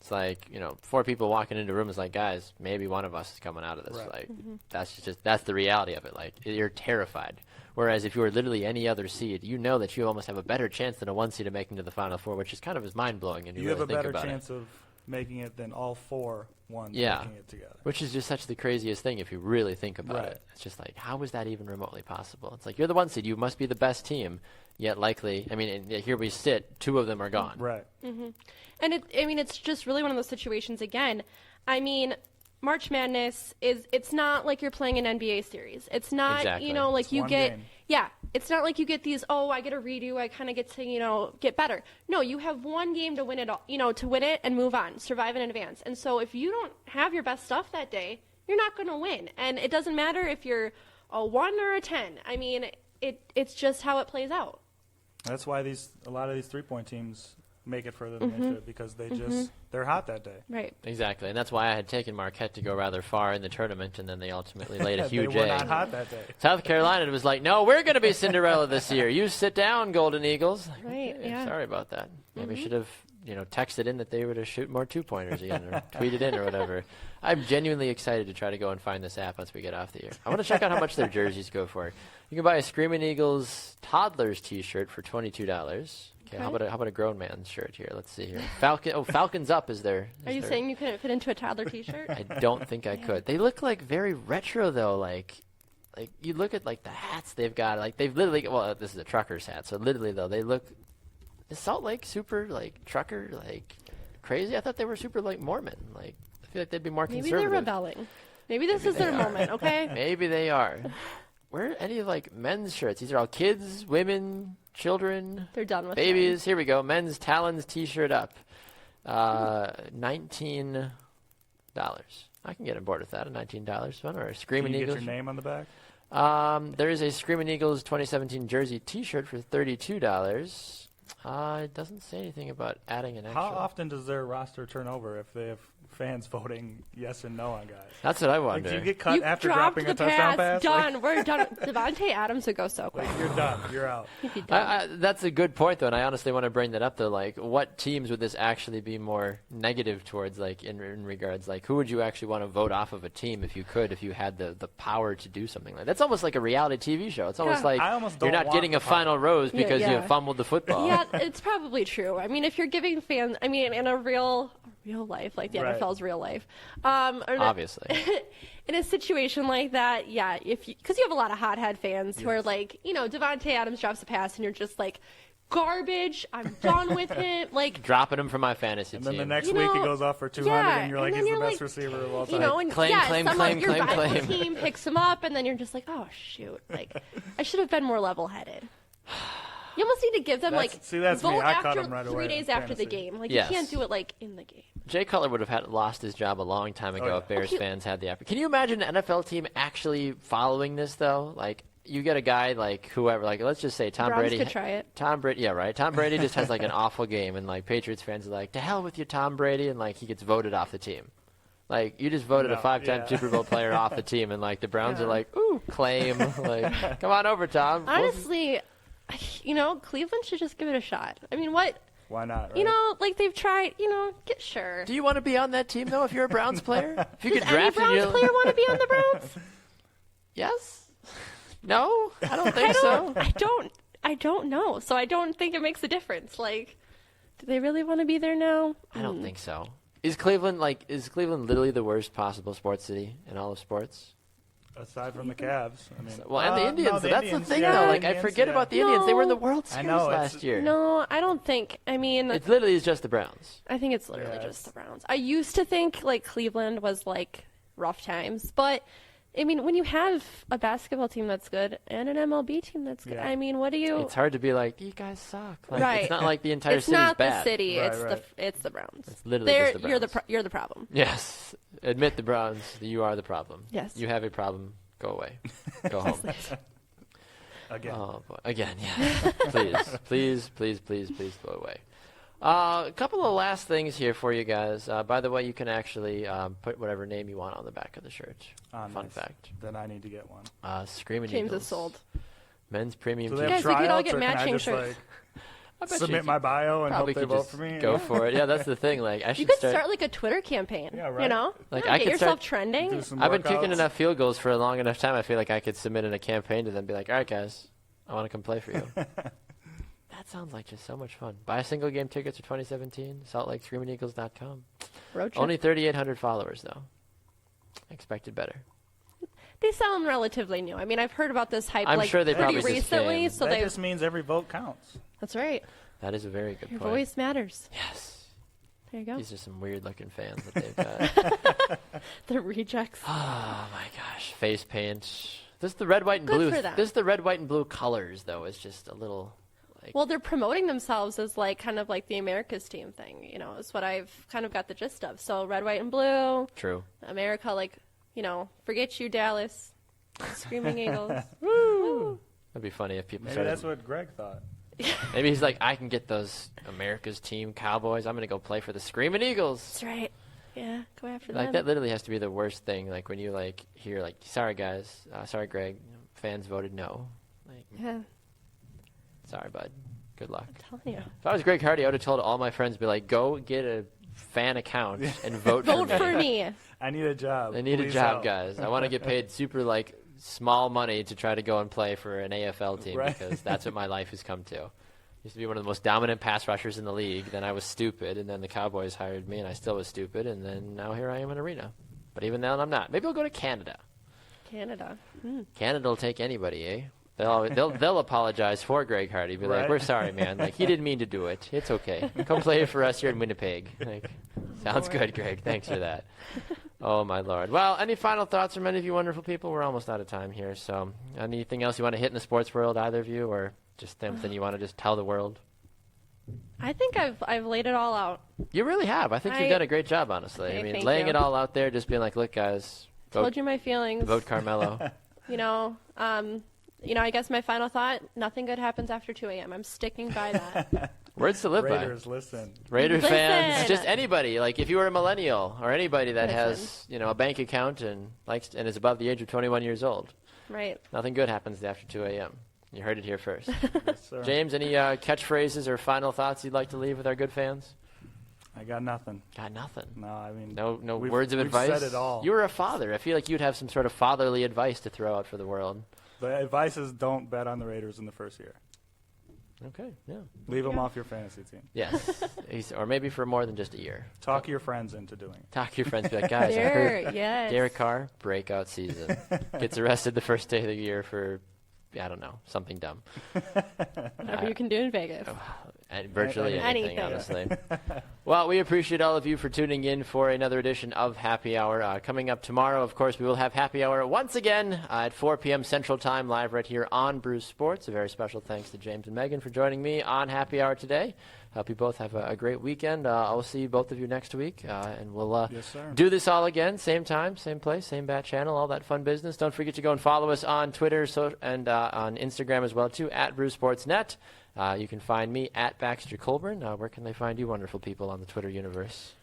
It's like, 4 people walking into a room is like, guys, maybe one of us is coming out of this. Right. Like, that's the reality of it. Like, you're terrified. Whereas if you were literally any other seed, you know that you almost have a better chance than a 1 seed of making it to the Final Four, which is kind of mind-blowing. And you really have a think better about chance of making it than all 4 ones Yeah. making it together. Which is just such the craziest thing if you really think about Right. it. It's just like, how is that even remotely possible? It's like, you're the 1 seed. You must be the best team. Yet likely, here we sit, 2 of them are gone. Right. Mm-hmm. And it's just really one of those situations again. March Madness it's not like you're playing an NBA series. It's not, Exactly. like It's you one get, game. yeah, it's not like you get these, I get a redo, I kind of get to, get better. No, you have one game to win it all, to win it and move on, survive and advance. And so if you don't have your best stuff that day, you're not going to win. And it doesn't matter if you're a 1 or a 10. It's just how it plays out. That's why a lot of these 3-point teams make it further than they should, because they're hot that day. Right. Exactly. And that's why I had taken Marquette to go rather far in the tournament, and then they ultimately laid a huge They were egg. not hot that day. South Carolina was like, no, we're going to be Cinderella this year. You sit down, Golden Eagles. Like, Right, okay, yeah. Sorry about that. Maybe I should have, texted in that they were to shoot more 2-pointers again, or tweeted in or whatever. I'm genuinely excited to try to go and find this app once we get off the air. I want to check out how much their jerseys go for. You can buy a Screaming Eagles Toddlers T-shirt for $22. Okay, how about a grown man's shirt here? Let's see here. Falcons Up is there. Are you saying you couldn't fit into a toddler T-shirt? I don't think I could. They look like very retro though. Like you look at like the hats they've got. Like they've literally. Well, this is a trucker's hat. So literally though, they look. Is Salt Lake super like trucker like crazy? I thought they were super like Mormon. Like I feel like they'd be more Maybe conservative. they're rebelling. Maybe this is their moment. Okay. Maybe they are. Where are any of like men's shirts? These are all kids, women, children. They're done with babies. Here we go. Men's Talons T-shirt up. $19. I can get on board with that. A $19 one or a Screaming Can you Eagles. get your name on the back? There is a Screaming Eagles 2017 jersey T-shirt for $32. It doesn't say anything about adding an actual. How often does their roster turn over if they have fans voting yes and no on guys? That's what I Like, wonder. do you get cut You after dropped dropping the a touchdown pass? Done. We're done. Devontae Adams would go so quick. Like, you're done. You're out. He'd be done. That's a good point, though, and I honestly want to bring that up, though. Like, what teams would this actually be more negative towards, like, in regards? Like, who would you actually want to vote off of a team if you had the power to do something like that? That's almost like a reality TV show. It's almost like I almost you're don't not getting want a the power. final rose because Yeah. you fumbled the football. Yeah, it's probably true. If you're giving fans, in a real life, like the Right. NFL's real life, Obviously. in a situation like that, yeah, because you have a lot of hothead fans who are like, Devontae Adams drops a pass and you're just like, garbage. I'm done with him. Like Dropping him from my fantasy And team. then the next week he goes off for 200, and you're like, he's the best receiver of all time. And Claim, claim, someone, claim, your claim, rival claim. team picks him up, and then you're just like, oh shoot, like I should have been more level-headed. You almost need to give them That's me. vote I cut after him right 3 away days in after the fantasy. game. Like Yes. you can't do it like in the game. Jay Cutler would have lost his job a long time ago yeah. if Bears Okay. fans had the opportunity. Can you imagine an NFL team actually following this, though? Like, you get a guy like whoever, like, let's just say Tom Browns Brady. could try it. Tom Brady, yeah, right. Tom Brady just has, like, an awful game, and, like, Patriots fans are like, to hell with you, Tom Brady, and, like, he gets voted off the team. Like, you just voted a No, 5-time yeah. Super Bowl player off the team, and, like, the Browns are like, ooh, claim. Like, come on over, Tom. Honestly, Cleveland should just give it a shot. What? Why not? Right? Like they've tried. Get sure. Do you want to be on that team, though, if you're a Browns player? If you Does get any drafted, Browns you're- player want to be on the Browns? Yes? No? I don't think so. I don't know. So I don't think it makes a difference. Like, do they really want to be there now? I don't think so. Is Cleveland literally the worst possible sports city in all of sports? Aside from the Cavs. Well, and the Indians. No, so that's Indians, the thing, yeah, though. the Like, I Indians, forget yeah. about the Indians. They were in the No. World I Series know, last year. No, I don't think. It literally is just the Browns. I think it's literally Yeah, just the Browns. I used to think like Cleveland was like rough times, but I mean, when you have a basketball team that's good and an MLB team that's good, Yeah. I mean, what do you? It's hard to be like, you guys suck. Like, Right. It's not like the entire It's city's not bad. the city. Right, It's the Browns. It's literally just the You're Browns. you're the problem. Yes. Admit the Browns. You are the problem. Yes. You have a problem. Go away. Go home. Again. Oh, boy. Again, yeah. please go away. A couple of last things here for you guys. By the way, you can actually put whatever name you want on the back of the shirt. Fun Nice. fact. Then I need to get one. Screaming James Eagles. is sold. Men's premium. Do they team. have Guys, we could all tryouts, get or can I matching just, shirts. like, I bet you submit my bio and hope probably they could vote just for me? go for it. Yeah, that's the thing. Like I You should could start. start like a Twitter campaign. Yeah, right. You know, Like, Yeah, I get could yourself Do trending. some I've been kicking workouts. enough field goals for a long enough time. I feel like I could submit in a campaign to them, be like, "All right, guys, I want to come play for you." That sounds like just so much fun. Buy single game tickets for 2017. SaltLakeScreamingEagles.com. Road trip. Only 3,800 followers though. Expected better. They sound relatively new. I mean, I've heard about this hype I'm like sure they pretty probably just recently. came. So that they. just means every vote counts. That's right. That is a very good Your point. voice matters. Yes. There you go. These are some weird looking fans that they've got. The rejects. Oh my gosh, face paint. This is the red, white, and Good blue. for them. This is the red, white, and blue colors, though. It's just a little. Like, Well, they're promoting themselves as like kind of like the America's team thing. You know, is what I've kind of got the gist of. So red, white, and blue. true. America, like, you know, forget you, Dallas. Screaming Eagles. That'd be funny if people Maybe started. that's what Greg thought. Maybe he's like, I can get those America's team Cowboys. I'm gonna go play for the Screaming Eagles. That's right. Yeah, go after Like them. that literally has to be the worst thing. Like when you like hear like, sorry guys, sorry Greg, fans voted no. Like, Yeah, sorry bud, good luck. I'm telling you. If I was Greg Hardy, I would have told all my friends, be like, go get a fan account and vote for Vote me. for me. I need a job. I need a Please job, help. guys. I want to get paid super like small money to try to go and play for an AFL team Right. because that's what my life has come to. Used to be one of the most dominant pass rushers in the league. Then I was stupid, and then the Cowboys hired me, and I still was stupid, and then now here I am in Arena. But even then, I'm not. Maybe I'll go to Canada. Canada. Canada will take anybody, eh? They'll apologize for Greg Hardy. Be like, Right. we're sorry, man. Like he didn't mean to do it. It's okay. Come play for us here in Winnipeg. Like, sounds good, Greg. Thanks for that. Oh my Lord. Well, any final thoughts from any of you wonderful people? We're almost out of time here. So, anything else you want to hit in the sports world, either of you, or just something you want to just tell the world? I think I've laid it all out. You really have. I think you've I- done a great job, honestly. Okay, I mean, thank laying you. it all out there, just being like, look, guys, Told vote, you my feelings. vote Carmelo. You know, I guess my final thought: nothing good happens after 2 a.m. I'm sticking by that. Words to live Raiders, listen. by. Raiders Listen. fans, just anybody. Like if you were a millennial or anybody that has, Listen. a bank account and likes and is above the age of 21 years old, Right. nothing good happens after 2 a.m. You heard it here first. Yes, sir. James, any catchphrases or final thoughts you'd like to leave with our good fans? I got nothing. Got nothing. No, I mean, No we've- words of we've advice. said it all. You were a father. I feel like you'd have some sort of fatherly advice to throw out for the world. The advice is don't bet on the Raiders in the first year. Okay. Yeah. Leave them off your fantasy team. Yes. Or maybe for more than just a year. Talk your friends into doing it. Talk to your friends. Be like, guys, I heard There, yes. Derek Carr breakout season gets arrested the first day of the year for, I don't know, something dumb. Whatever you can do in Vegas. And virtually anything, Anything. honestly. Well, we appreciate all of you for tuning in for another edition of Happy Hour. Coming up tomorrow, of course, we will have Happy Hour once again at 4 p.m. Central Time, live right here on Bruce Sports. A very special thanks to James and Megan for joining me on Happy Hour today. Hope you both have a great weekend. I'll see both of you next week, and we'll Yes, sir. do this all again, same time, same place, same bat channel, all that fun business. Don't forget to go and follow us on Twitter and on Instagram as well, too, at BruceSportsNet. You can find me at Baxter Colburn. Where can they find you wonderful people on the Twitter universe?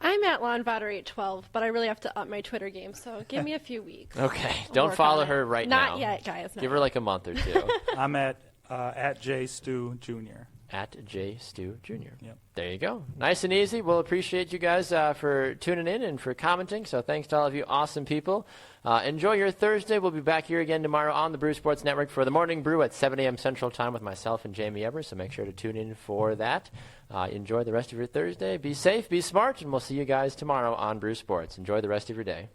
I'm at LawnVotter812, but I really have to up my Twitter game, so give me a few weeks. Okay, I'll don't work follow on it. her right now. Not yet, guys. not Give her yet. like a month or two. I'm at JStewJr. At J. Stu Jr. Yep. There you go. Nice and easy. We'll appreciate you guys for tuning in and for commenting. So thanks to all of you awesome people. Enjoy your Thursday. We'll be back here again tomorrow on the Bruce Sports Network for the Morning Brew at 7 a.m. Central Time with myself and Jamie Evers. So make sure to tune in for that. Enjoy the rest of your Thursday. Be safe, be smart, and we'll see you guys tomorrow on Bruce Sports. Enjoy the rest of your day.